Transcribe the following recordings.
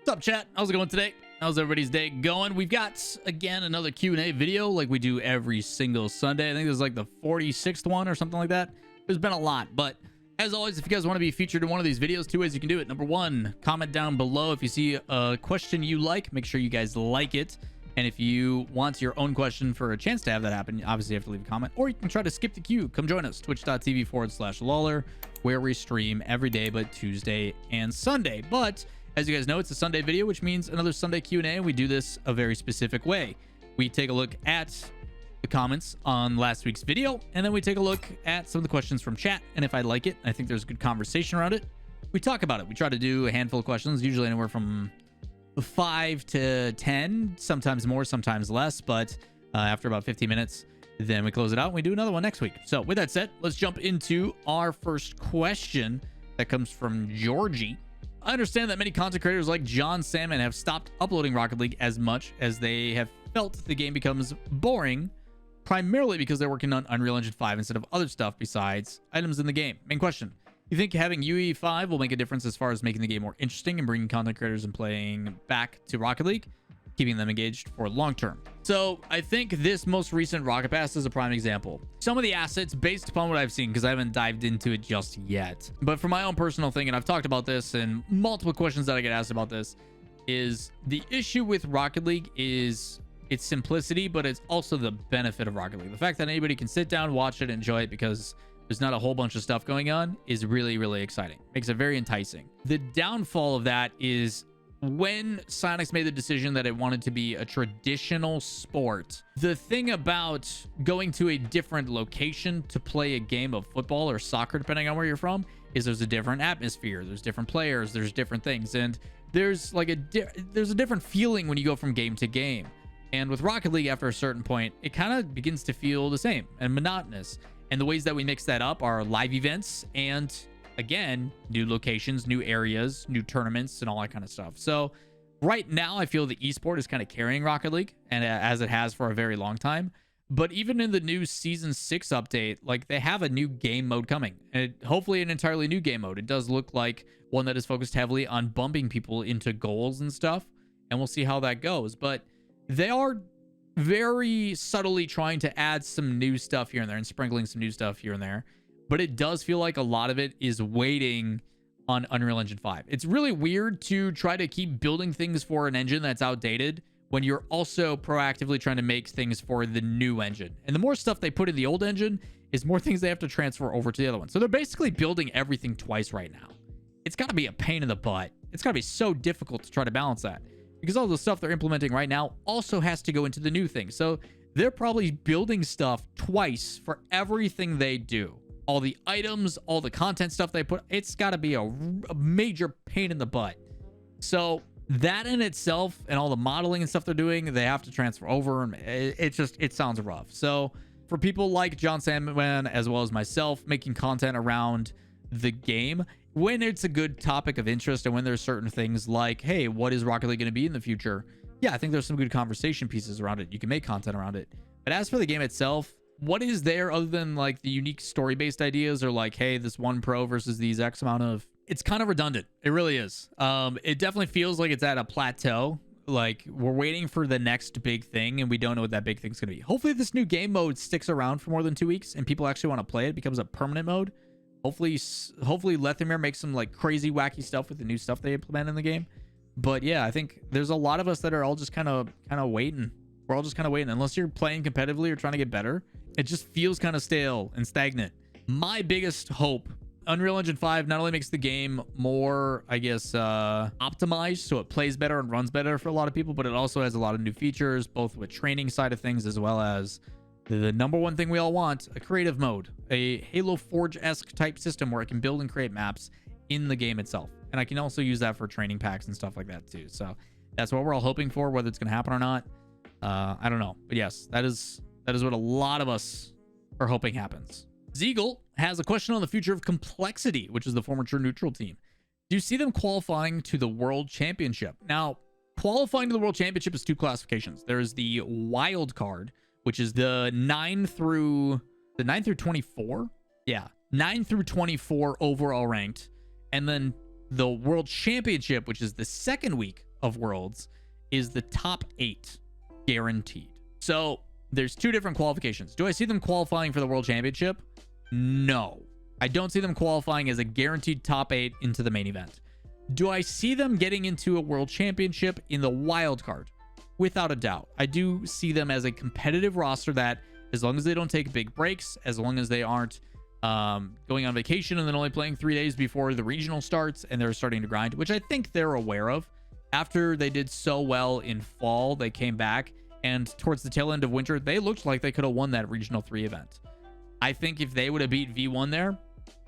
What's up, chat? How's it going today? How's everybody's day going? We've got, again, another Q&A video like we do every single Sunday. I think this is like the 46th one or something like that. There's been a lot, but as always, if you guys want to be featured in one of these videos, two ways you can do it. Number one, comment down below if you see a question you like. Make sure you guys like it. And if you want your own question for a chance to have that happen, obviously you have to leave a comment. Or you can try to skip the queue. Come join us, twitch.tv/Lawler, where we stream every day but Tuesday and Sunday. But as you guys know, it's a Sunday video, which means another Sunday Q&A, and we do this a very specific way. We take a look at the comments on last week's video, and then we take a look at some of the questions from chat, and if I like it, I think there's good conversation around it, we talk about it. We try to do a handful of questions, usually anywhere from 5 to 10, sometimes more, sometimes less, but after about 15 minutes, then we close it out, and we do another one next week. So with that said, let's jump into our first question that comes from Georgie. I understand that many content creators like John Salmon have stopped uploading Rocket League as much as they have felt the game becomes boring, primarily because they're working on Unreal Engine 5 instead of other stuff besides items in the game. Main question: you think having UE5 will make a difference as far as making the game more interesting and bringing content creators and playing back to Rocket League, keeping them engaged for long term? So I think this most recent Rocket Pass is a prime example. Some of the assets, based upon what I've seen, because I haven't dived into it just yet, but for my own personal thing, and I've talked about this and multiple questions that I get asked about this, is the issue with Rocket League is its simplicity, but it's also the benefit of Rocket League. The fact that anybody can sit down, watch it, enjoy it because there's not a whole bunch of stuff going on is really, really exciting. Makes it very enticing. The downfall of that is when Psyonix made the decision that it wanted to be a traditional sport. The thing about going to a different location to play a game of football or soccer, depending on where you're from, is there's a different atmosphere, there's different players, there's different things, and there's like there's a different feeling when you go from game to game. And with Rocket League, after a certain point, it kind of begins to feel the same and monotonous. And the ways that we mix that up are live events and, again, new locations, new areas, new tournaments, and all that kind of stuff. So right now, I feel the esport is kind of carrying Rocket League, and as it has for a very long time. But even in the new Season 6 update, like, they have a new game mode coming. And hopefully an entirely new game mode. It does look like one that is focused heavily on bumping people into goals and stuff. And we'll see how that goes. But they are very subtly trying to add some new stuff here and there and sprinkling some new stuff here and there. But it does feel like a lot of it is waiting on Unreal Engine 5. It's really weird to try to keep building things for an engine that's outdated when you're also proactively trying to make things for the new engine. And the more stuff they put in the old engine is more things they have to transfer over to the other one. So they're basically building everything twice right now. It's got to be a pain in the butt. It's got to be so difficult to try to balance that, because all the stuff they're implementing right now also has to go into the new thing. So they're probably building stuff twice for everything they do. All the items, all the content stuff they put, it's got to be a major pain in the butt. So that in itself and all the modeling and stuff they're doing, they have to transfer over, and it sounds rough. So for people like John Salmon, as well as myself, making content around the game, when it's a good topic of interest and when there's certain things like, hey, what is Rocket League going to be in the future? Yeah, I think there's some good conversation pieces around it. You can make content around it. But as for the game itself, what is there other than like the unique story-based ideas, or like, hey, this one pro versus these X amount of... It's kind of redundant. It really is. It definitely feels like it's at a plateau. Like, we're waiting for the next big thing, and we don't know what that big thing's going to be. Hopefully this new game mode sticks around for more than 2 weeks, and people actually want to play it. It becomes a permanent mode. Hopefully Lethamere makes some like crazy wacky stuff with the new stuff they implement in the game. But yeah, I think there's a lot of us that are all just kind of waiting. We're all just kind of waiting. Unless you're playing competitively or trying to get better, it just feels kind of stale and stagnant. My biggest hope, Unreal Engine 5 not only makes the game more, I guess, optimized, so it plays better and runs better for a lot of people, but it also has a lot of new features, both with training side of things as well as the number one thing we all want, a creative mode, a Halo Forge-esque type system where I can build and create maps in the game itself. And I can also use that for training packs and stuff like that too. So that's what we're all hoping for. Whether it's going to happen or not, I don't know. But yes, that is what a lot of us are hoping happens. Zeagle has a question on the future of Complexity, which is the former True Neutral team. Do you see them qualifying to the World Championship? Now, qualifying to the World Championship is two classifications. There's the wild card, which is the 9 through 24. Yeah, 9 through 24 overall ranked. And then the World Championship, which is the second week of Worlds is the top 8 guaranteed. So there's 2 different qualifications. Do I see them qualifying for the World Championship? No. I don't see them qualifying as a guaranteed top 8 into the main event. Do I see them getting into a World Championship in the wild card? Without a doubt. I do see them as a competitive roster that, as long as they don't take big breaks, as long as they aren't going on vacation and then only playing 3 days before the regional starts and they're starting to grind, which I think they're aware of. After they did so well in fall, they came back, and towards the tail end of winter, they looked like they could have won that Regional 3 event. I think if they would have beat V1 there,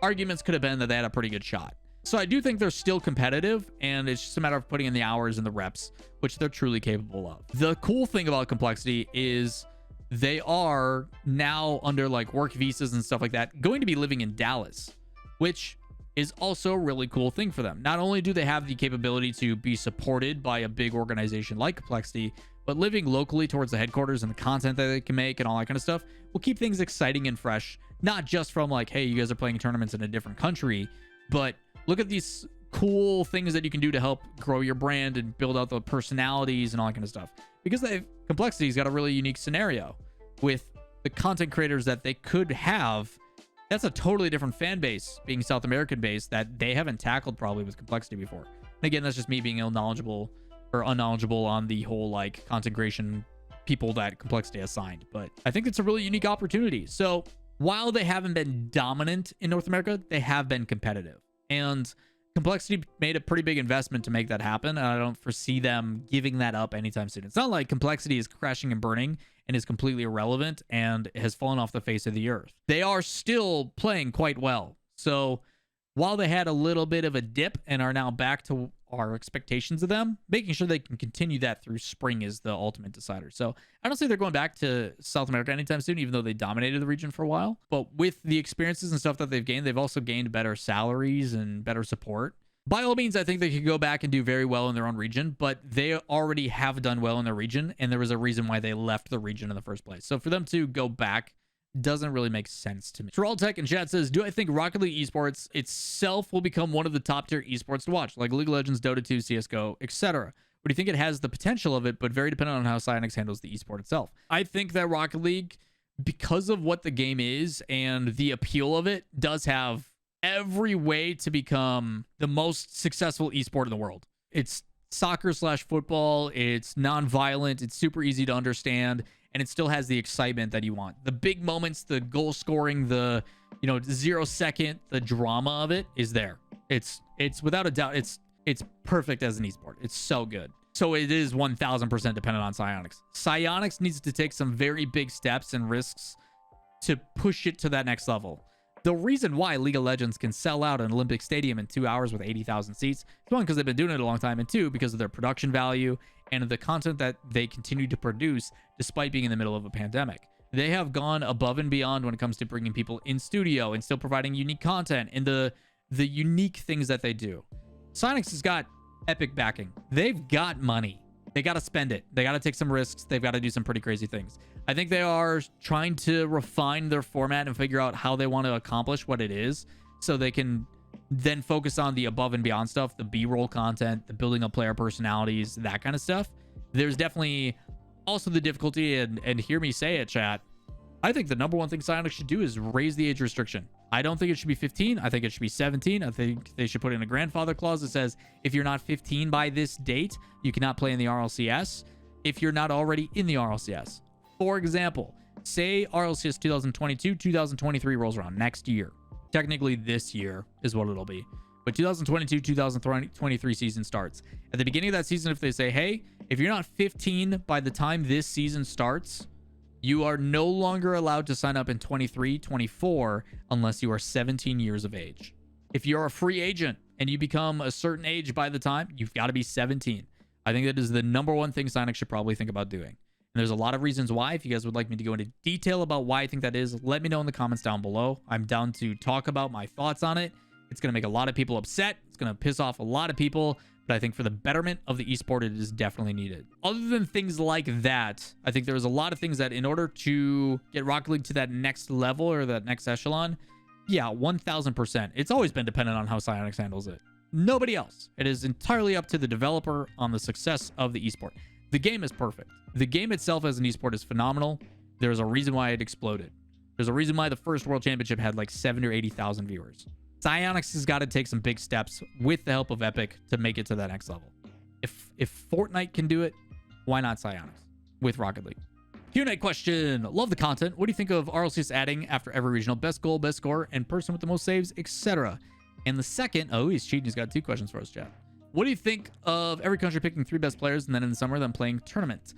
arguments could have been that they had a pretty good shot. So I do think they're still competitive, and it's just a matter of putting in the hours and the reps, which they're truly capable of. The cool thing about Complexity is they are now, under like work visas and stuff like that, going to be living in Dallas, which is also a really cool thing for them. Not only do they have the capability to be supported by a big organization like Complexity, but living locally towards the headquarters and the content that they can make and all that kind of stuff will keep things exciting and fresh, not just from like, hey, you guys are playing tournaments in a different country, but look at these cool things that you can do to help grow your brand and build out the personalities and all that kind of stuff. Because Complexity's got a really unique scenario with the content creators that they could have. That's a totally different fan base, being South American based, that they haven't tackled probably with Complexity before. And again, that's just me being unknowledgeable on the whole like content creation people that Complexity has signed. But I think it's a really unique opportunity. So while they haven't been dominant in North America, they have been competitive. And Complexity made a pretty big investment to make that happen, and I don't foresee them giving that up anytime soon. It's not like Complexity is crashing and burning and is completely irrelevant and has fallen off the face of the earth. They are still playing quite well. So while they had a little bit of a dip and are now back to our expectations of them, making sure they can continue that through spring is the ultimate decider. So I don't see they're going back to South America anytime soon, even though they dominated the region for a while. But with the experiences and stuff that they've gained, they've also gained better salaries and better support. By all means, I think they could go back and do very well in their own region, but they already have done well in their region, and there was a reason why they left the region in the first place. So for them to go back doesn't really make sense to me. Tech in chat says, do I think Rocket League esports itself will become one of the top tier esports to watch, like League of Legends, Dota 2, CSGO, etc.? Or do you think it has the potential of it, but very dependent on how Psyonix handles the esport itself? I think that Rocket League, because of what the game is and the appeal of it, does have every way to become the most successful esport in the world. It's soccer / football. It's non-violent. It's super easy to understand. And it still has the excitement that you want. The big moments, the goal scoring, the 0 second, the drama of it is there. It's without a doubt, it's perfect as an esport. It's so good. So it is 1000% dependent on Psyonix. Psyonix needs to take some very big steps and risks to push it to that next level. The reason why League of Legends can sell out an Olympic Stadium in 2 hours with 80,000 seats is one, because they've been doing it a long time, and two, because of their production value and the content that they continue to produce despite being in the middle of a pandemic. They have gone above and beyond when it comes to bringing people in studio and still providing unique content and the unique things that they do. Psyonix has got epic backing. They've got money. They got to spend it. They got to take some risks. They've got to do some pretty crazy things. I think they are trying to refine their format and figure out how they want to accomplish what it is, so they can then focus on the above and beyond stuff, the B-roll content, the building up player personalities, that kind of stuff. There's definitely also the difficulty, and hear me say it, chat, I think the number one thing Psyonix should do is raise the age restriction. I don't think it should be 15. I think it should be 17. I think they should put in a grandfather clause that says if you're not 15 by this date, you cannot play in the RLCS if you're not already in the RLCS. For example, say RLCS 2022, 2023 rolls around next year. Technically this year is what it'll be. But 2022, 2023 season starts. At the beginning of that season, if they say, hey, if you're not 15 by the time this season starts, you are no longer allowed to sign up in 23, 24 unless you are 17 years of age. If you're a free agent and you become a certain age by the time, you've got to be 17. I think that is the number one thing Psyonix should probably think about doing. And there's a lot of reasons why. If you guys would like me to go into detail about why I think that is, let me know in the comments down below. I'm down to talk about my thoughts on it. It's going to make a lot of people upset. It's going to piss off a lot of people. But I think for the betterment of the esport, it is definitely needed. Other than things like that, I think there's a lot of things that in order to get Rocket League to that next level or that next echelon, yeah, 1000%. It's always been dependent on how Psyonix handles it. Nobody else. It is entirely up to the developer on the success of the esport. The game is perfect. The game itself as an esport is phenomenal. There's a reason why it exploded. There's a reason why the first World Championship had like 70 or 80,000 viewers. Psyonix has got to take some big steps with the help of Epic to make it to that next level. If Fortnite can do it, why not Psyonix with Rocket League? Q&A question. Love the content. What do you think of RLCS adding after every regional? Best goal, best score, and person with the most saves, etc. And the second, oh, he's cheating. He's got 2 questions for us, chat. What do you think of every country picking 3 best players and then in the summer them playing tournaments?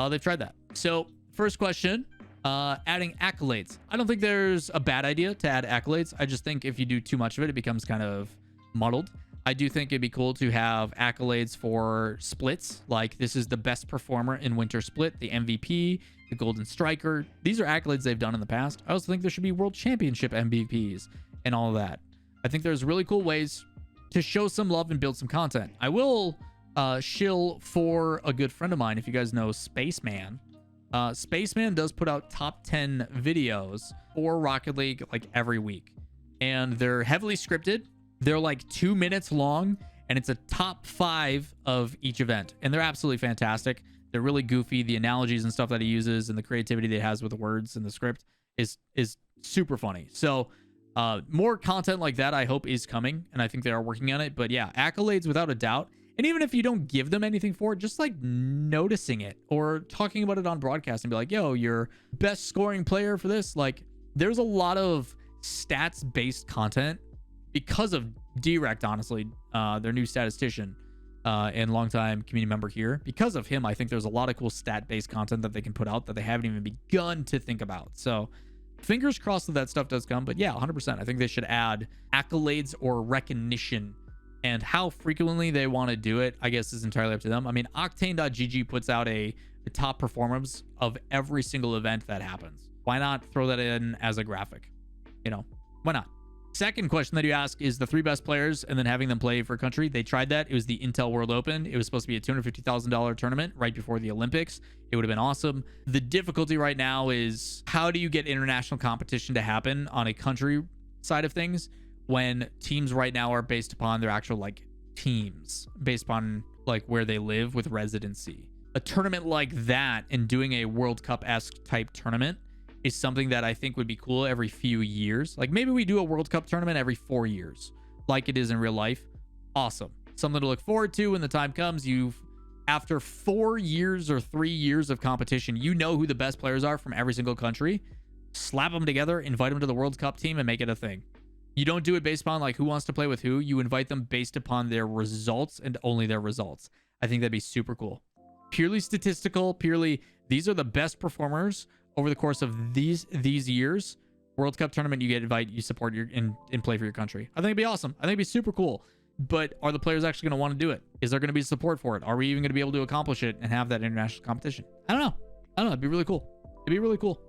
They've tried that. So first question, adding accolades. I don't think there's a bad idea to add accolades. I just think if you do too much of it, it becomes kind of muddled. I do think it'd be cool to have accolades for splits. Like this is the best performer in winter split, the MVP, the golden striker. These are accolades they've done in the past. I also think there should be world championship MVPs and all of that. I think there's really cool ways to show some love and build some content. I will shill for a good friend of mine. If you guys know Spaceman, Spaceman does put out top 10 videos for Rocket League like every week. And they're heavily scripted. They're like 2 minutes long, and it's a top 5 of each event. And they're absolutely fantastic. They're really goofy. The analogies and stuff that he uses and the creativity that he has with the words in the script is super funny. So more content like that, I hope, is coming, and I think they are working on it. But yeah, accolades without a doubt. And even if you don't give them anything for it, just like noticing it or talking about it on broadcast and be like, yo, you're best scoring player for this. Like, there's a lot of stats-based content because of Direct, honestly, their new statistician and longtime community member here. Because of him, I think there's a lot of cool stat-based content that they can put out that they haven't even begun to think about. So fingers crossed that stuff does come. But yeah, 100%. I think they should add accolades or recognition. And how frequently they want to do it, I guess, is entirely up to them. I mean, Octane.gg puts out the top performance of every single event that happens. Why not throw that in as a graphic? You know, why not? Second question that you ask is the 3 best players and then having them play for a country. They tried that. It was the Intel World Open. It was supposed to be a $250,000 tournament right before the Olympics. It would have been awesome. The difficulty right now is how do you get international competition to happen on a country side of things when teams right now are based upon their actual like teams, based upon like where they live with residency. A tournament like that and doing a World Cup-esque type tournament is something that I think would be cool every few years. Like maybe we do a World Cup tournament every 4 years, like it is in real life. Awesome. Something to look forward to when the time comes. After 4 years or 3 years of competition, you know who the best players are from every single country. Slap them together, invite them to the World Cup team, and make it a thing. You don't do it based upon like who wants to play with who. You invite them based upon their results and only their results. I think that'd be super cool. Purely statistical, purely these are the best performers over the course of these years. World Cup tournament, you get invited, you support your and play for your country. I think it'd be awesome. I think it'd be super cool. But are the players actually going to want to do it? Is there going to be support for it? Are we even going to be able to accomplish it and have that international competition? I don't know. It'd be really cool. It'd be really cool.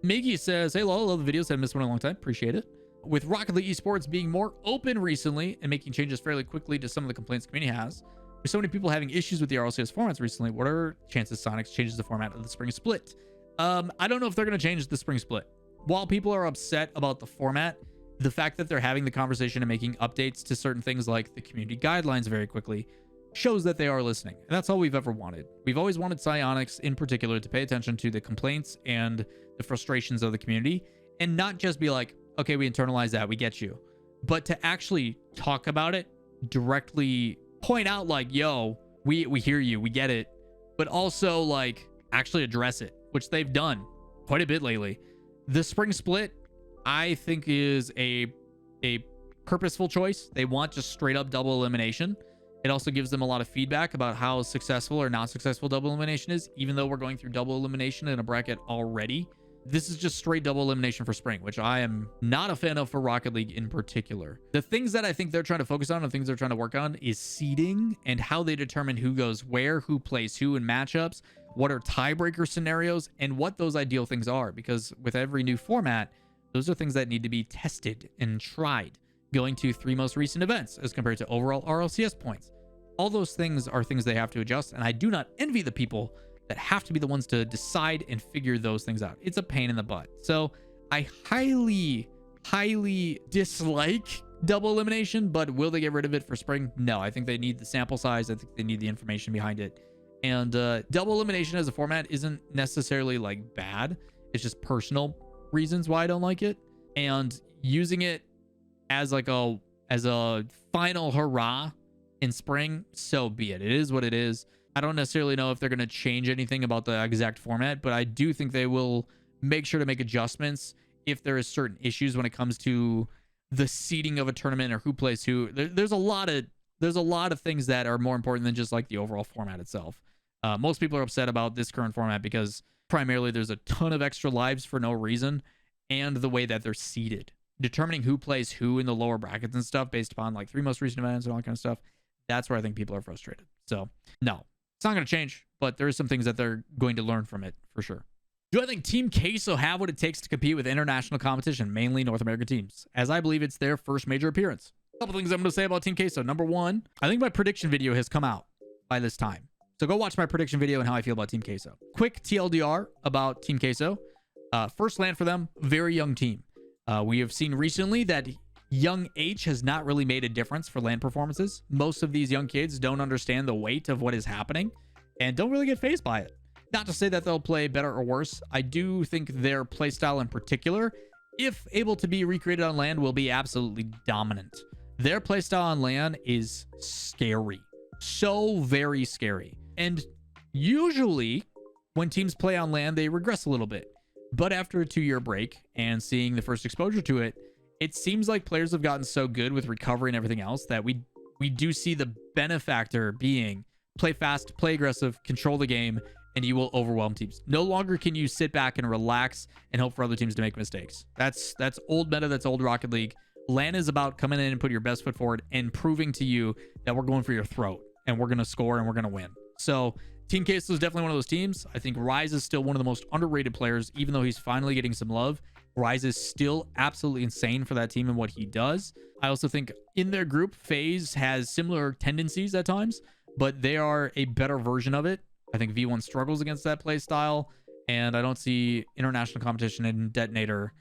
Miggy says, hey, LAWL, love the videos. Haven't missed one in a long time. Appreciate it. With Rocket League esports being more open recently and making changes fairly quickly to some of the complaints the community has, with so many people having issues with the RLCS formats recently, what are chances Psyonix changes the format of the spring split? I don't know if they're going to change the spring split. While people are upset about the format, the fact that they're having the conversation and making updates to certain things like the community guidelines very quickly shows that they are listening. And that's all we've ever wanted. We've always wanted Psyonix in particular to pay attention to the complaints and the frustrations of the community and not just be like, okay, we internalize that, we get you. But to actually talk about it, directly point out like, yo, we hear you, we get it. But also like actually address it, which they've done quite a bit lately. The spring split, I think, is a purposeful choice. They want just straight up double elimination. It also gives them a lot of feedback about how successful or not successful double elimination is, even though we're going through double elimination in a bracket already. This is just straight double elimination for spring, which I am not a fan of for Rocket League in particular. The things that I think they're trying to focus on and things they're trying to work on is seeding and how they determine who goes where, who plays who in matchups, what are tiebreaker scenarios, and what those ideal things are. Because with every new format, those are things that need to be tested and tried. Going to 3 most recent events as compared to overall RLCS points. All those things are things they have to adjust, and I do not envy the people that have to be the ones to decide and figure those things out. It's a pain in the butt. So I highly dislike double elimination, but will they get rid of it for spring? No, I think they need the sample size. I think they need the information behind it. And double elimination as a format isn't necessarily like bad. It's just personal reasons why I don't like it. And using it as like a final hurrah in spring, so be it. It is what it is. I don't necessarily know if they're going to change anything about the exact format, but I do think they will make sure to make adjustments if there is certain issues when it comes to the seeding of a tournament or who plays who. There's a lot of things that are more important than just like the overall format itself. Most people are upset about this current format because primarily there's a ton of extra lives for no reason, and the way that they're seeded, determining who plays who in the lower brackets and stuff based upon like 3 most recent events and all that kind of stuff. That's where I think people are frustrated. So no, it's not going to change, but there are some things that they're going to learn from it for sure. Do I think Team Queso have what it takes to compete with international competition, mainly North American teams, as I believe it's their first major appearance? A couple things I'm going to say about Team Queso. Number one, I think my prediction video has come out by this time. So go watch my prediction video and how I feel about Team Queso. Quick TLDR about Team Queso. First LAN for them, very young team. We have seen recently that young H has not really made a difference for LAN performances. Most of these young kids don't understand the weight of what is happening and don't really get fazed by it. Not to say that they'll play better or worse. I do think their playstyle in particular, if able to be recreated on LAN, will be absolutely dominant. Their playstyle on LAN is scary. So very scary. And usually when teams play on LAN, they regress a little bit. But after a 2-year break and seeing the first exposure to it, it seems like players have gotten so good with recovery and everything else that we do see the benefactor being play fast, play aggressive, control the game, and you will overwhelm teams. No longer can you sit back and relax and hope for other teams to make mistakes. That's old meta, that's old Rocket League. LAN is about coming in and putting your best foot forward and proving to you that we're going for your throat and we're going to score and we're going to win. So Team Queso is definitely one of those teams. I think Rise is still one of the most underrated players, even though he's finally getting some love. Rise is still absolutely insane for that team and what he does. I also think in their group, FaZe has similar tendencies at times, but they are a better version of it. I think V1 struggles against that play style, and I don't see international competition and Detonator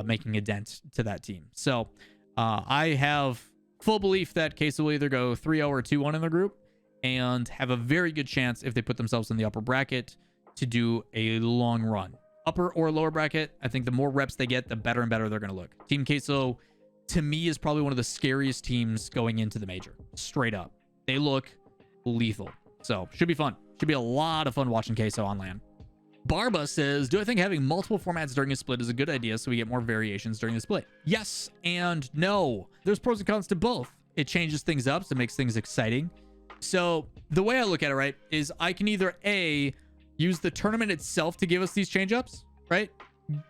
making a dent to that team. So I have full belief that Queso will either go 3-0 or 2-1 in their group and have a very good chance, if they put themselves in the upper bracket, to do a long run. Upper or lower bracket, I think the more reps they get, the better and better they're going to look. Team Queso, to me, is probably one of the scariest teams going into the major. Straight up. They look lethal. So, should be fun. Should be a lot of fun watching Queso on LAN. Barba says, do I think having multiple formats during a split is a good idea so we get more variations during the split? Yes and no. There's pros and cons to both. It changes things up, so it makes things exciting. So the way I look at it, right, is I can either A, use the tournament itself to give us these change-ups, right?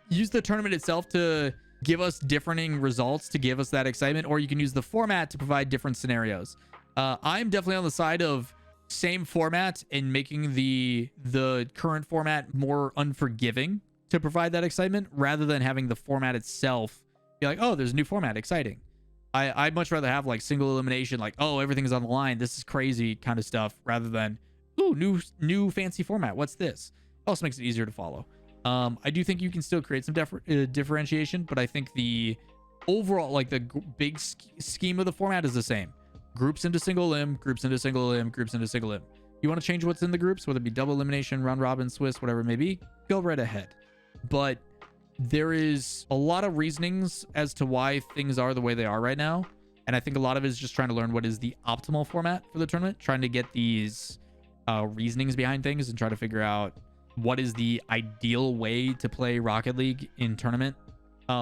Use the tournament itself to give us differing results, to give us that excitement, or you can use the format to provide different scenarios. I'm definitely on the side of same format and making the current format more unforgiving to provide that excitement, rather than having the format itself be like, oh, there's a new format, exciting. I'd much rather have like single elimination, like, oh, everything's on the line, this is crazy kind of stuff, rather than, ooh, new fancy format, what's this? It also makes it easier to follow. I do think you can still create some differentiation, but I think the overall, like the big scheme of the format is the same. Groups into single elim, groups into single elim, groups into single elim. You want to change what's in the groups, whether it be double elimination, round robin, Swiss, whatever it may be, go right ahead. But there is a lot of reasonings as to why things are the way they are right now. And I think a lot of it is just trying to learn what is the optimal format for the tournament, trying to get these reasonings behind things and try to figure out what is the ideal way to play Rocket League in tournament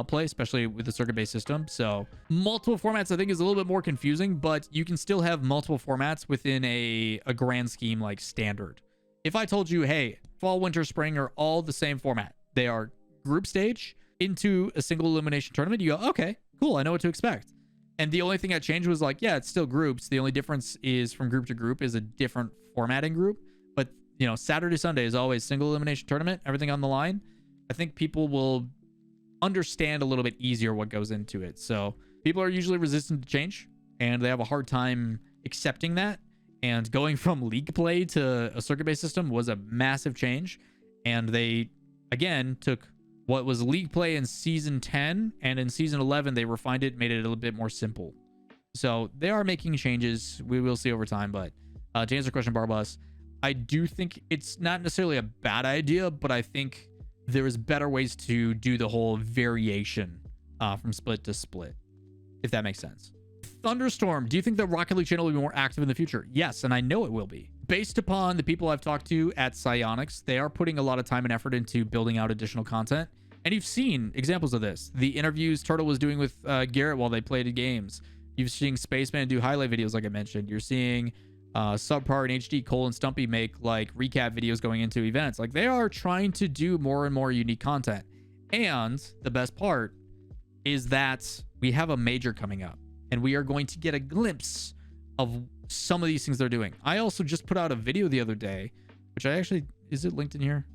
play, especially with the circuit-based system. So multiple formats, I think, is a little bit more confusing, but you can still have multiple formats within a grand scheme like standard. If I told you, hey, fall, winter, spring are all the same format, they are group stage into a single elimination tournament, you go, okay, cool, I know what to expect. And the only thing that changed was like, yeah, it's still groups. The only difference is from group to group is a different formatting group. But, you know, Saturday, Sunday is always single elimination tournament, everything on the line. I think people will understand a little bit easier what goes into it. So people are usually resistant to change, and they have a hard time accepting that. And going from league play to a circuit-based system was a massive change. And they, again, took what was league play in season 10, and in season 11 they refined it, made it a little bit more simple. So they are making changes. We will see over time. But to answer your question, Barbus, I do think it's not necessarily a bad idea, but I think there is better ways to do the whole variation from split to split, if that makes sense. Thunderstorm, do you think the Rocket League channel will be more active in the future? Yes, and I know it will be. Based upon the people I've talked to at Psyonix, they are putting a lot of time and effort into building out additional content. And you've seen examples of this. The interviews Turtle was doing with Garrett while they played games. You've seen Spaceman do highlight videos like I mentioned. You're seeing Subpar and HD, Cole and Stumpy make like recap videos going into events. Like they are trying to do more and more unique content. And the best part is that we have a major coming up. And we are going to get a glimpse of some of these things they're doing. I also just put out a video the other day, which I actually, is it linked in here?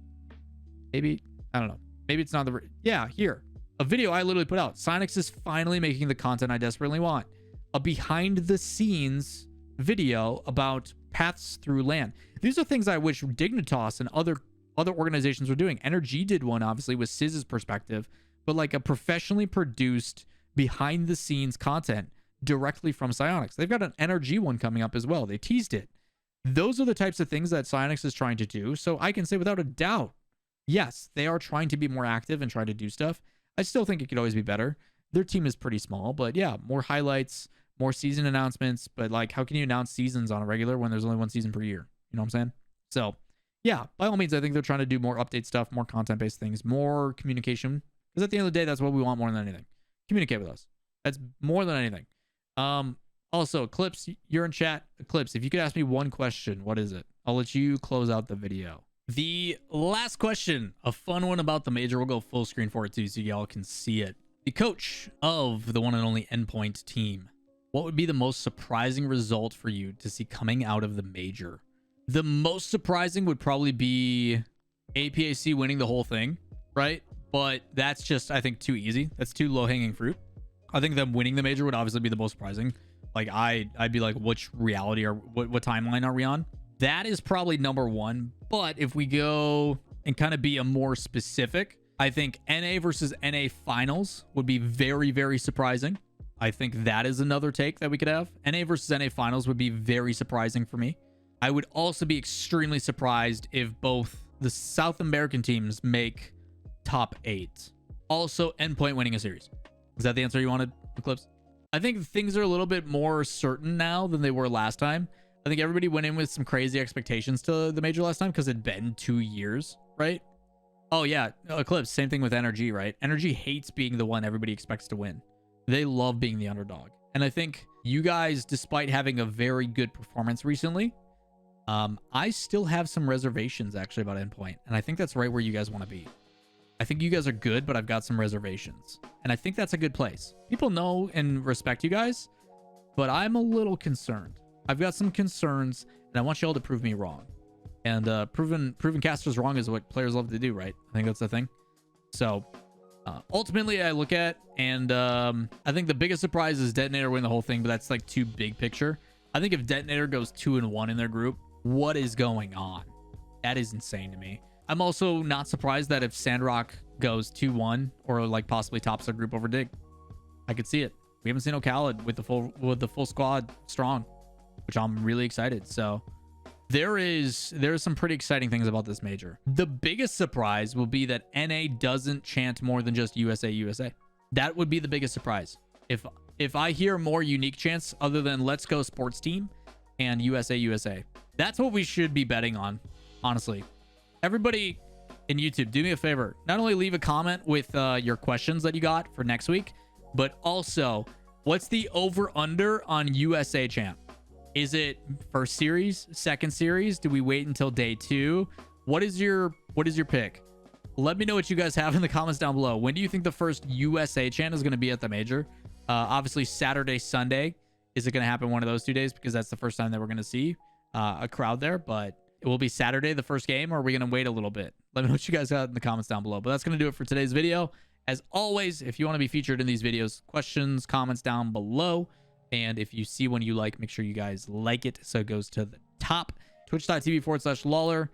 Maybe, I don't know. Maybe it's not the, yeah, here. A video I literally put out. Psyonix is finally making the content I desperately want. A behind the scenes video about paths through LAN. These are things I wish Dignitas and other organizations were doing. NRG did one, obviously, with Siz's perspective, but like a professionally produced behind the scenes content directly from Psyonix. They've got an NRG one coming up as well. They teased it. Those are the types of things that Psyonix is trying to do. So I can say without a doubt, yes, they are trying to be more active and try to do stuff. I still think it could always be better. Their team is pretty small, but yeah, more highlights, more season announcements. But like, how can you announce seasons on a regular when there's only one season per year? You know what I'm saying? So yeah, by all means, I think they're trying to do more update stuff, more content-based things, more communication. Because at the end of the day, that's what we want more than anything. Communicate with us. That's more than anything. Also, Eclipse, you're in chat. Eclipse, if you could ask me one question, what is it? I'll let you close out the video. The last question, a fun one about the major. We'll go full screen for it too, so y'all can see it. The coach of the one and only Endpoint team, what would be the most surprising result for you to see coming out of the major? The most surprising would probably be APAC winning the whole thing, right? But that's just, I think, too easy. That's too low-hanging fruit. I think them winning the major would obviously be the most surprising. Like, I'd be like, which reality or what timeline are we on? That is probably number one. But if we go and kind of be a more specific, I think NA versus NA finals would be very, very surprising. I think that is another take that we could have. NA versus NA finals would be very surprising for me. I would also be extremely surprised if both the South American teams make top 8. Also, Endpoint winning a series. Is that the answer you wanted, Eclipse? I think things are a little bit more certain now than they were last time. I think everybody went in with some crazy expectations to the major last time because it'd been 2 years, right? Oh, yeah. Eclipse, same thing with NRG, right? NRG hates being the one everybody expects to win. They love being the underdog. And I think you guys, despite having a very good performance recently, I still have some reservations actually about Endpoint. And I think that's right where you guys want to be. I think you guys are good, but I've got some reservations. And I think that's a good place. People know and respect you guys, but I'm a little concerned. I've got some concerns, and I want you all to prove me wrong. And proven casters wrong is what players love to do, right? I think that's the thing. So ultimately, I look at, and I think the biggest surprise is Detonator win the whole thing, but that's like too big picture. I think if Detonator goes 2-1 in their group, what is going on? That is insane to me. I'm also not surprised that if Sandrock goes 2-1 or like possibly tops their group over Dig. I could see it. We haven't seen Accolades with the full squad strong, which I'm really excited. So there's some pretty exciting things about this major. The biggest surprise will be that NA doesn't chant more than just USA USA. That would be the biggest surprise. If I hear more unique chants other than Let's Go Sports Team and USA USA. That's what we should be betting on, honestly. Everybody in YouTube, do me a favor. Not only leave a comment with your questions that you got for next week, but also, what's the over-under on USA chant? Is it first series, second series? Do we wait until day 2? What is your pick? Let me know what you guys have in the comments down below. When do you think the first USA chant is going to be at the major? Obviously, Saturday, Sunday. Is it going to happen one of those 2 days? Because that's the first time that we're going to see a crowd there. But it will be Saturday, the first game, or are we going to wait a little bit? Let me know what you guys got in the comments down below. But that's going to do it for today's video. As always, if you want to be featured in these videos, questions, comments down below. And if you see one you like, make sure you guys like it so it goes to the top. Twitch.tv/Lawler.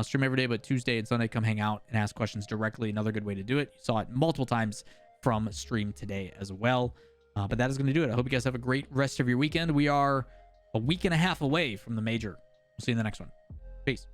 Stream every day, but Tuesday and Sunday, come hang out and ask questions directly. Another good way to do it. You saw it multiple times from stream today as well. But that is going to do it. I hope you guys have a great rest of your weekend. We are a week and a half away from the major. We'll see you in the next one. Peace.